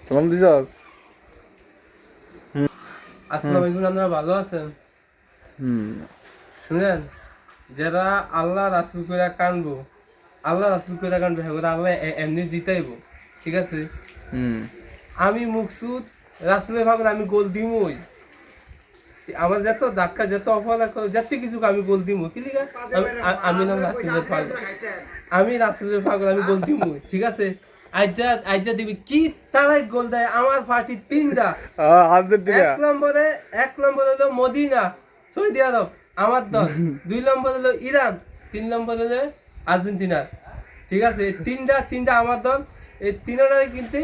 সালাম দিছস? আসসালামু আলাইকুম, আপনারা ভালো আছেন? শুনেন, যারা আল্লাহ রাসূল কইরা কানবো, আল্লাহ রাসূল কইরা কানবে, হ্যাঁ আল্লাহ এমনি জিতাইবো, ঠিক আছে? আমি মুকসুদ রাসূলের পাগল, আমি গোল দিমই। আমার যত ধাক্কা, যত অপরাধ, যত কিছু আমি গোল দিমু, কি লিগা? আমি নাম রাসূলের পাগল, আমি রাসূলের পাগল, আমি গোল দিমু, ঠিক আছে? আইজা দিবি কি তারাই গোল দেয় আমার পার্টি তিনটা। আর্জেন্টিনা। এক নম্বর হলো মদিনা, সৌদি আরব, আমার দল। 2 নম্বর হলো ইরান, 3 নম্বর হলো আর্জেন্টিনা, ঠিক আছে? এই তিনটা আমার দল। এই তিনটারে কিন্তু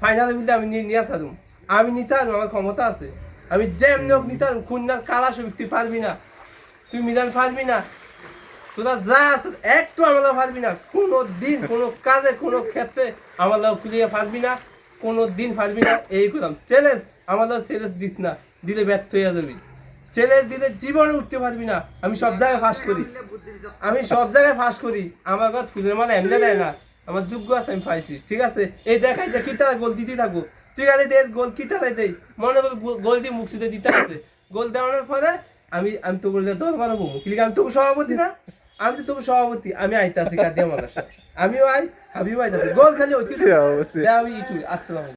ফাইনালে মিলতে আমি নিয়ে আসলাম। আমি নিতে আসবো, আমার ক্ষমতা আছে। আমি যেমনি হোক নিতে আসবো। খুলনার কালা সবিক তুই পারবি না, তুই মিলান পারবি না, তোরা যা আছো একটু আমার পারবি না। কোনো দিন কোনো কাজে কোনো ক্ষেত্রে আমার খুলিয়ে পারবি না, কোনো দিন পারবি না। এই করলাম চ্যালেঞ্জ, আমার চ্যালেঞ্জ দিস না, দিলে ব্যর্থ হয়ে যাবি। চ্যালেঞ্জ দিলে জীবনে উঠতে পারবি না। আমি সব জায়গায় ফাঁস করি, আমার কথা ফুলের মালা এমনি দেয় না, আমার যোগ্য আছে, আমি পাইছি, ঠিক আছে? এই দেখাই যে কিতারা গোল দিতে থাকবো, তুই খালি দেশ গোল কিতারাই দেই, মনে করবি গোলটি মুখসিদে দিতে আছে। গোল দেওয়ানোর পরে আমি আমি তো গোলে দরবার হবো, আমি তোকে সভাপতি না, আমি তো তোকে সভাপতি, আমি আইতাছি কাদিয়া মাদাসা, আমিও আই, আমিও আইতাছি, গোল খালি হইতে আসসালাম।